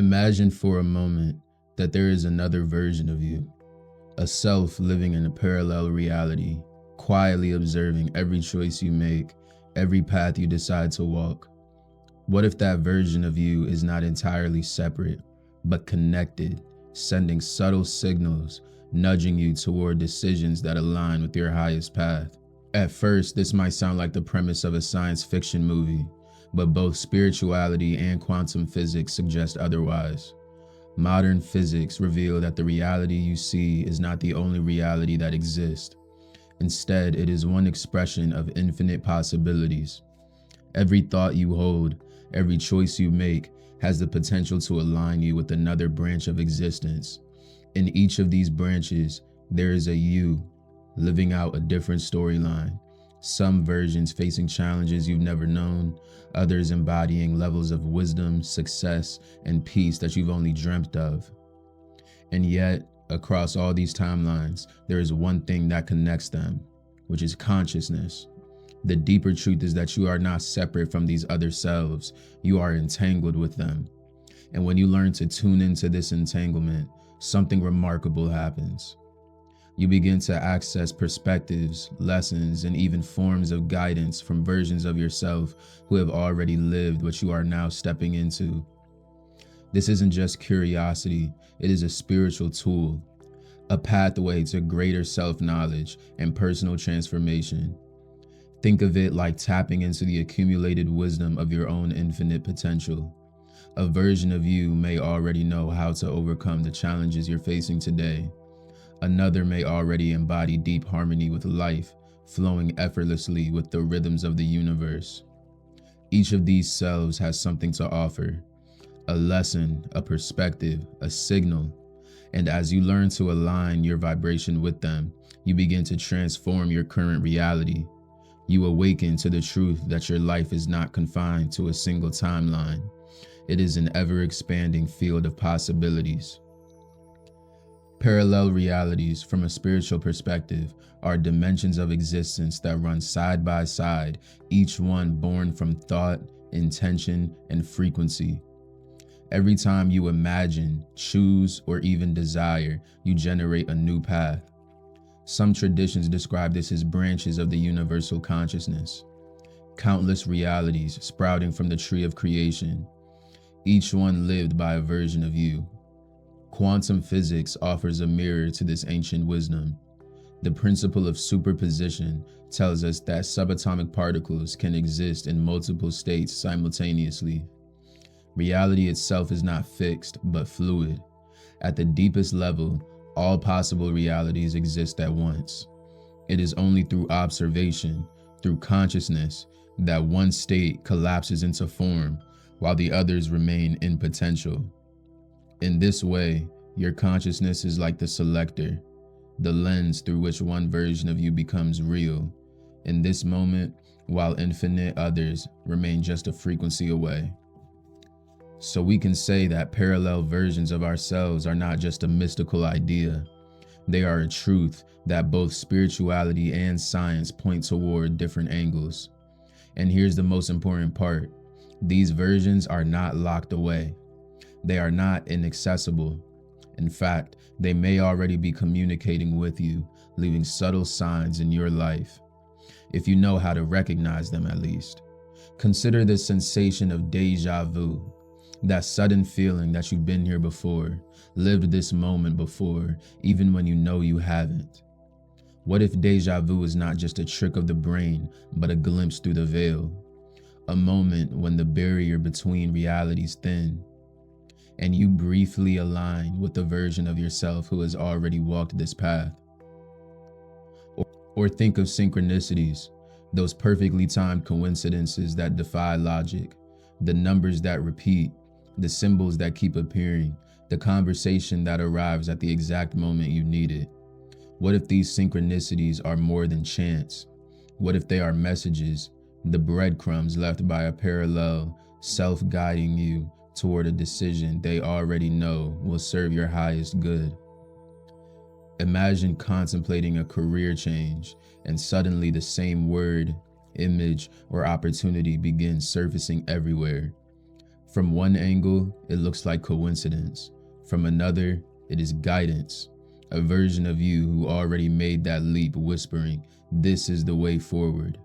Imagine for a moment that there is another version of you, a self living in a parallel reality, quietly observing every choice you make, every path you decide to walk. What if that version of you is not entirely separate, but connected, sending subtle signals, nudging you toward decisions that align with your highest path? At first, this might sound like the premise of a science fiction movie, but both spirituality and quantum physics suggest otherwise. Modern physics reveal that the reality you see is not the only reality that exists. Instead, it is one expression of infinite possibilities. Every thought you hold, every choice you make, has the potential to align you with another branch of existence. In each of these branches, there is a you, living out a different storyline. Some versions facing challenges you've never known, others embodying levels of wisdom, success, and peace that you've only dreamt of. And yet, across all these timelines, there is one thing that connects them, which is consciousness. The deeper truth is that you are not separate from these other selves, you are entangled with them. And when you learn to tune into this entanglement, something remarkable happens. You begin to access perspectives, lessons, and even forms of guidance from versions of yourself who have already lived what you are now stepping into. This isn't just curiosity, it is a spiritual tool, a pathway to greater self-knowledge and personal transformation. Think of it like tapping into the accumulated wisdom of your own infinite potential. A version of you may already know how to overcome the challenges you're facing today. Another may already embody deep harmony with life, flowing effortlessly with the rhythms of the universe. Each of these selves has something to offer, a lesson, a perspective, a signal, and as you learn to align your vibration with them, you begin to transform your current reality. You awaken to the truth that your life is not confined to a single timeline. It is an ever-expanding field of possibilities. Parallel realities, from a spiritual perspective, are dimensions of existence that run side by side, each one born from thought, intention, and frequency. Every time you imagine, choose, or even desire, you generate a new path. Some traditions describe this as branches of the universal consciousness, countless realities sprouting from the tree of creation, each one lived by a version of you. Quantum physics offers a mirror to this ancient wisdom. The principle of superposition tells us that subatomic particles can exist in multiple states simultaneously. Reality itself is not fixed, but fluid. At the deepest level, all possible realities exist at once. It is only through observation, through consciousness, that one state collapses into form, while the others remain in potential. In this way, your consciousness is like the selector, the lens through which one version of you becomes real. In this moment, while infinite others remain just a frequency away. So we can say that parallel versions of ourselves are not just a mystical idea. They are a truth that both spirituality and science point toward different angles. And here's the most important part. These versions are not locked away. They are not inaccessible. In fact, they may already be communicating with you, leaving subtle signs in your life, if you know how to recognize them at least. Consider the sensation of déjà vu, that sudden feeling that you've been here before, lived this moment before, even when you know you haven't. What if déjà vu is not just a trick of the brain, but a glimpse through the veil? A moment when the barrier between realities thin, and you briefly align with the version of yourself who has already walked this path. Or think of synchronicities, those perfectly timed coincidences that defy logic, the numbers that repeat, the symbols that keep appearing, the conversation that arrives at the exact moment you need it. What if these synchronicities are more than chance? What if they are messages, the breadcrumbs left by a parallel, self-guiding you toward a decision they already know will serve your highest good? Imagine contemplating a career change, and suddenly the same word, image, or opportunity begins surfacing everywhere. From one angle, it looks like coincidence. From another, it is guidance. A version of you who already made that leap whispering, "This is the way forward."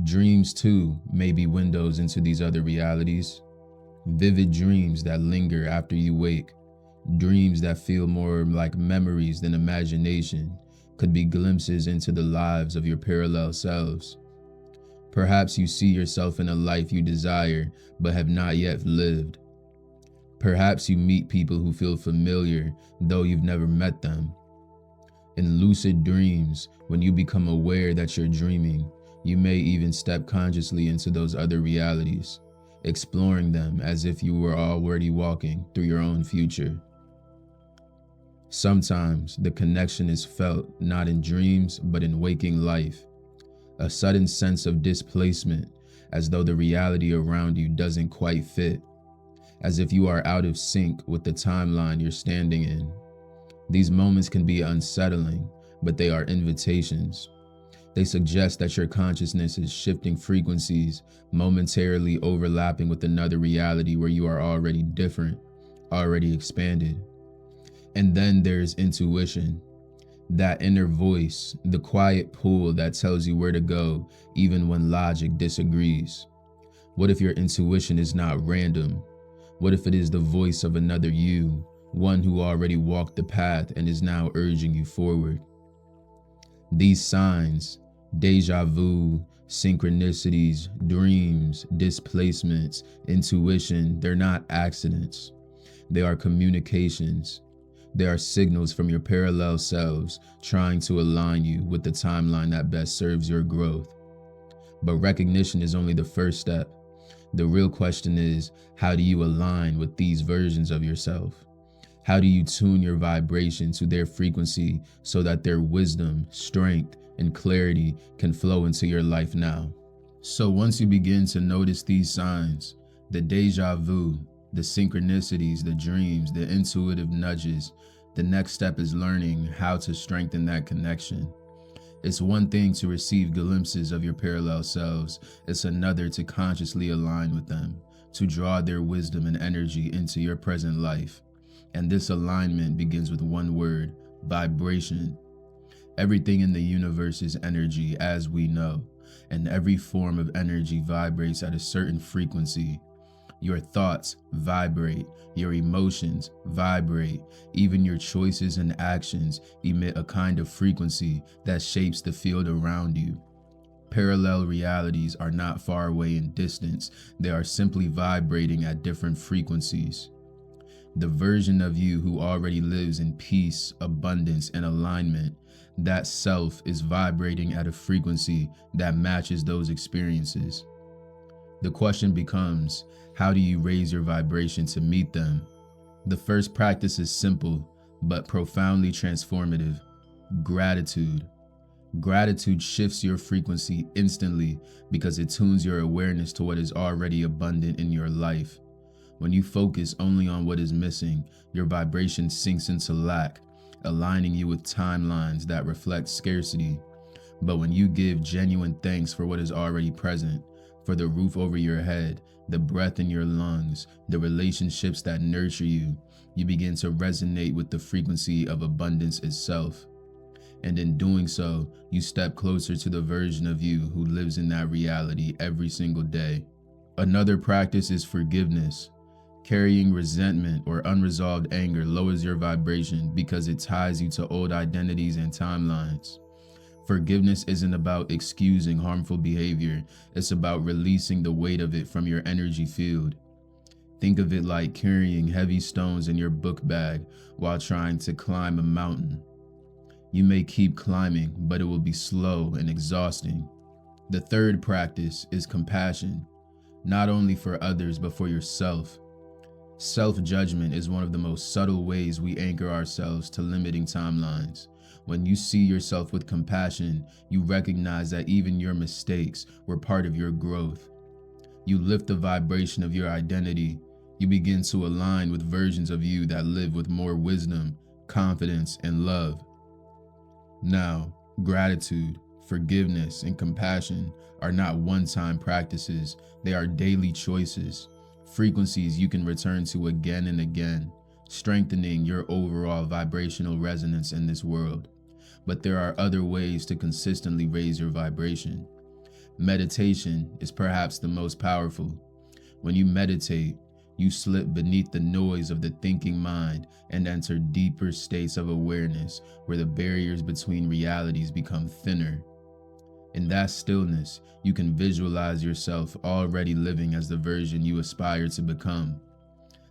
Dreams, too, may be windows into these other realities. Vivid dreams that linger after you wake. Dreams that feel more like memories than imagination could be glimpses into the lives of your parallel selves. Perhaps you see yourself in a life you desire but have not yet lived. Perhaps you meet people who feel familiar though you've never met them. In lucid dreams, when you become aware that you're dreaming, you may even step consciously into those other realities, exploring them as if you were already walking through your own future. Sometimes the connection is felt not in dreams but in waking life. A sudden sense of displacement, as though the reality around you doesn't quite fit, as if you are out of sync with the timeline you're standing in. These moments can be unsettling, but they are invitations. They suggest that your consciousness is shifting frequencies, momentarily overlapping with another reality where you are already different, already expanded. And then there's intuition. That inner voice, the quiet pull that tells you where to go, even when logic disagrees. What if your intuition is not random? What if it is the voice of another you, one who already walked the path and is now urging you forward? These signs, déjà vu, synchronicities, dreams, displacements, intuition, they're not accidents. They are communications. They are signals from your parallel selves trying to align you with the timeline that best serves your growth. But recognition is only the first step. The real question is, how do you align with these versions of yourself? How do you tune your vibration to their frequency so that their wisdom, strength, and clarity can flow into your life now? So once you begin to notice these signs, the déjà vu, the synchronicities, the dreams, the intuitive nudges, the next step is learning how to strengthen that connection. It's one thing to receive glimpses of your parallel selves. It's another to consciously align with them, to draw their wisdom and energy into your present life. And this alignment begins with one word: vibration. Everything in the universe is energy, as we know, and every form of energy vibrates at a certain frequency. Your thoughts vibrate, your emotions vibrate, even your choices and actions emit a kind of frequency that shapes the field around you. Parallel realities are not far away in distance, they are simply vibrating at different frequencies. The version of you who already lives in peace, abundance, and alignment, that self is vibrating at a frequency that matches those experiences. The question becomes, how do you raise your vibration to meet them? The first practice is simple, but profoundly transformative: gratitude. Gratitude shifts your frequency instantly because it tunes your awareness to what is already abundant in your life. When you focus only on what is missing, your vibration sinks into lack, aligning you with timelines that reflect scarcity. But when you give genuine thanks for what is already present, for the roof over your head, the breath in your lungs, the relationships that nurture you, you begin to resonate with the frequency of abundance itself. And in doing so, you step closer to the version of you who lives in that reality every single day. Another practice is forgiveness. Carrying resentment or unresolved anger lowers your vibration because it ties you to old identities and timelines. Forgiveness isn't about excusing harmful behavior, it's about releasing the weight of it from your energy field. Think of it like carrying heavy stones in your book bag while trying to climb a mountain. You may keep climbing, but it will be slow and exhausting. The third practice is compassion, not only for others but for yourself. Self-judgment is one of the most subtle ways we anchor ourselves to limiting timelines. When you see yourself with compassion, you recognize that even your mistakes were part of your growth. You lift the vibration of your identity. You begin to align with versions of you that live with more wisdom, confidence, and love. Now, gratitude, forgiveness, and compassion are not one-time practices. They are daily choices. frequencies you can return to again and again, strengthening your overall vibrational resonance in this world. But there are other ways to consistently raise your vibration. Meditation is perhaps the most powerful. When you meditate, you slip beneath the noise of the thinking mind and enter deeper states of awareness where the barriers between realities become thinner. In that stillness, you can visualize yourself already living as the version you aspire to become.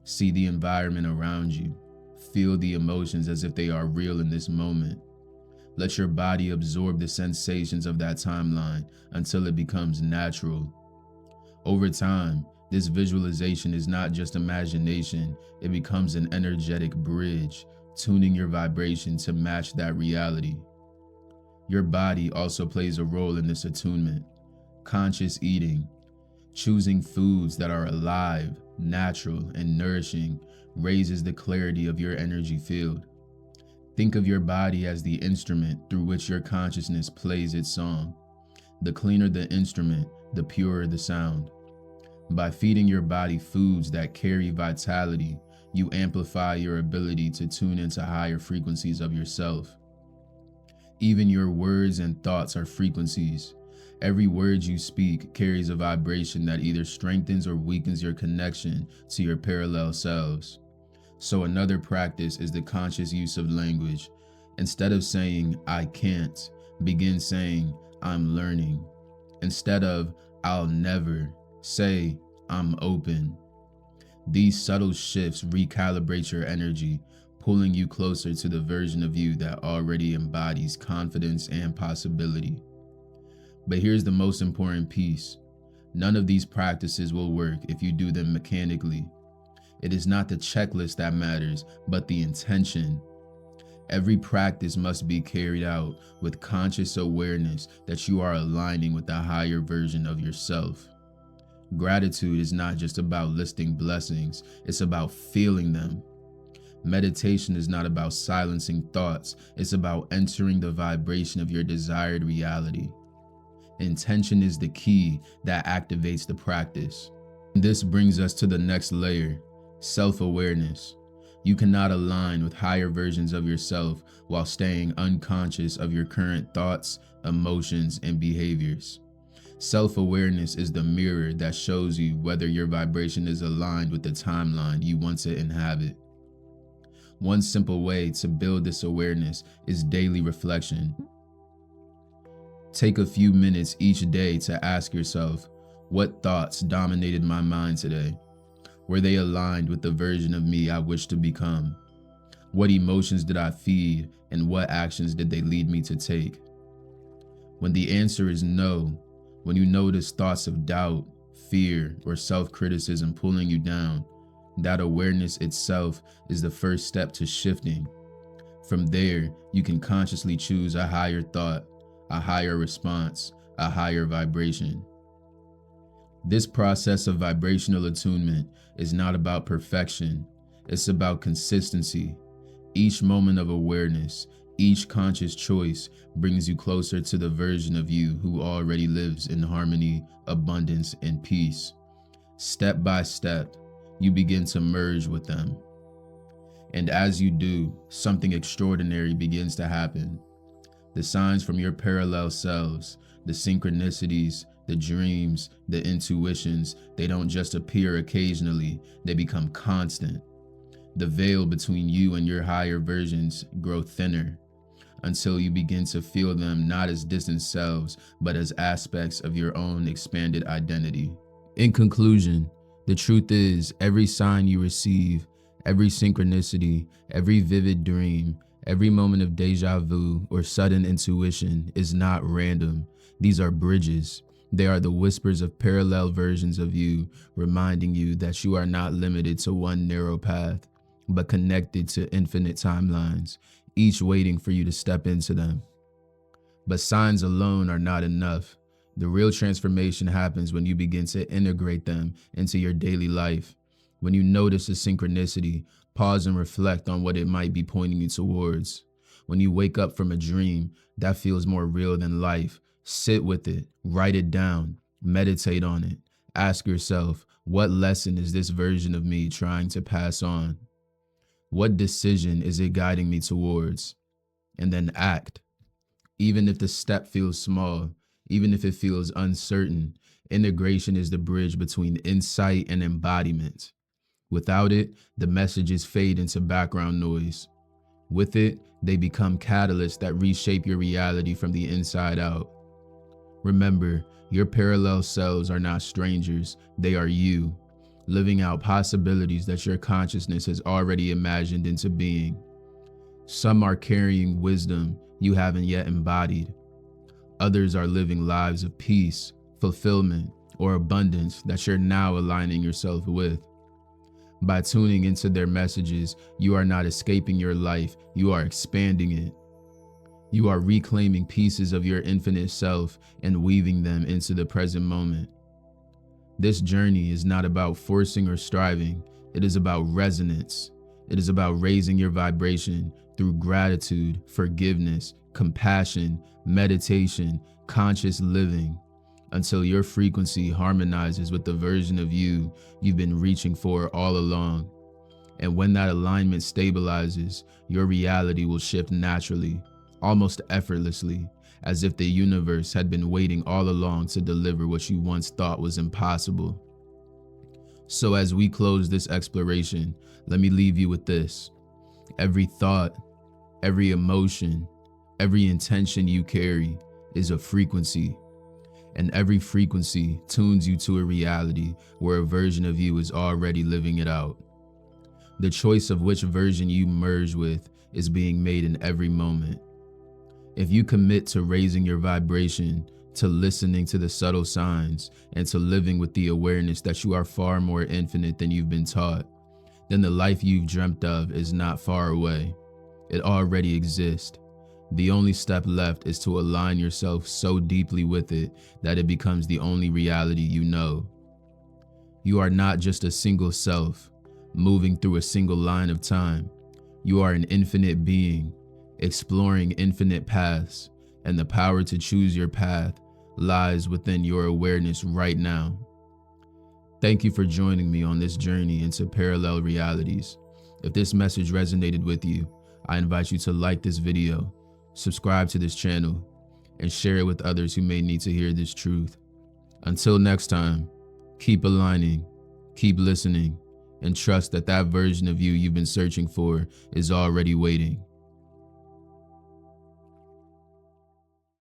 See the environment around you. Feel the emotions as if they are real in this moment. Let your body absorb the sensations of that timeline until it becomes natural. Over time, this visualization is not just imagination, it becomes an energetic bridge, tuning your vibration to match that reality. Your body also plays a role in this attunement. Conscious eating, choosing foods that are alive, natural, and nourishing, raises the clarity of your energy field. Think of your body as the instrument through which your consciousness plays its song. The cleaner the instrument, the purer the sound. By feeding your body foods that carry vitality, you amplify your ability to tune into higher frequencies of yourself. Even your words and thoughts are frequencies. Every word you speak carries a vibration that either strengthens or weakens your connection to your parallel selves. So another practice is the conscious use of language. Instead of saying, "I can't," begin saying, "I'm learning." Instead of, "I'll never," say, "I'm open." These subtle shifts recalibrate your energy, pulling you closer to the version of you that already embodies confidence and possibility. But here's the most important piece. None of these practices will work if you do them mechanically. It is not the checklist that matters, but the intention. Every practice must be carried out with conscious awareness that you are aligning with the higher version of yourself. Gratitude is not just about listing blessings, it's about feeling them. Meditation is not about silencing thoughts, it's about entering the vibration of your desired reality. Intention is the key that activates the practice. This brings us to the next layer, self-awareness. You cannot align with higher versions of yourself while staying unconscious of your current thoughts, emotions, and behaviors. Self-awareness is the mirror that shows you whether your vibration is aligned with the timeline you want to inhabit. One simple way to build this awareness is daily reflection. Take a few minutes each day to ask yourself, what thoughts dominated my mind today? Were they aligned with the version of me I wish to become? What emotions did I feed, and what actions did they lead me to take? When the answer is no, when you notice thoughts of doubt, fear, or self-criticism pulling you down, that awareness itself is the first step to shifting. From there, you can consciously choose a higher thought, a higher response, a higher vibration. This process of vibrational attunement is not about perfection, it's about consistency. Each moment of awareness, each conscious choice brings you closer to the version of you who already lives in harmony, abundance, and peace. Step by step, you begin to merge with them. And as you do, something extraordinary begins to happen. The signs from your parallel selves, the synchronicities, the dreams, the intuitions, they don't just appear occasionally, they become constant. The veil between you and your higher versions grow thinner until you begin to feel them not as distant selves, but as aspects of your own expanded identity. In conclusion, the truth is, every sign you receive, every synchronicity, every vivid dream, every moment of déjà vu or sudden intuition is not random. These are bridges. They are the whispers of parallel versions of you, reminding you that you are not limited to one narrow path, but connected to infinite timelines, each waiting for you to step into them. But signs alone are not enough. The real transformation happens when you begin to integrate them into your daily life. When you notice a synchronicity, pause and reflect on what it might be pointing you towards. When you wake up from a dream that feels more real than life, sit with it, write it down, meditate on it. Ask yourself, what lesson is this version of me trying to pass on? What decision is it guiding me towards? And then act. Even if the step feels small, even if it feels uncertain, integration is the bridge between insight and embodiment. Without it, the messages fade into background noise. With it, they become catalysts that reshape your reality from the inside out. Remember, your parallel selves are not strangers, they are you, living out possibilities that your consciousness has already imagined into being. Some are carrying wisdom you haven't yet embodied. Others are living lives of peace, fulfillment, or abundance that you're now aligning yourself with. By tuning into their messages, you are not escaping your life, you are expanding it. You are reclaiming pieces of your infinite self and weaving them into the present moment. This journey is not about forcing or striving, it is about resonance. It is about raising your vibration through gratitude, forgiveness, compassion, meditation, conscious living, until your frequency harmonizes with the version of you you've been reaching for all along. And when that alignment stabilizes, your reality will shift naturally, almost effortlessly, as if the universe had been waiting all along to deliver what you once thought was impossible. So as we close this exploration, let me leave you with this. Every thought, every emotion, every intention you carry is a frequency. And every frequency tunes you to a reality where a version of you is already living it out. The choice of which version you merge with is being made in every moment. If you commit to raising your vibration, to listening to the subtle signs, and to living with the awareness that you are far more infinite than you've been taught, then the life you've dreamt of is not far away. It already exists. The only step left is to align yourself so deeply with it that it becomes the only reality you know. You are not just a single self, moving through a single line of time. You are an infinite being, exploring infinite paths, and the power to choose your path lies within your awareness right now. Thank you for joining me on this journey into parallel realities. If this message resonated with you, I invite you to like this video, subscribe to this channel, and share it with others who may need to hear this truth. Until next time, keep aligning, keep listening, and trust that that version of you you've been searching for is already waiting.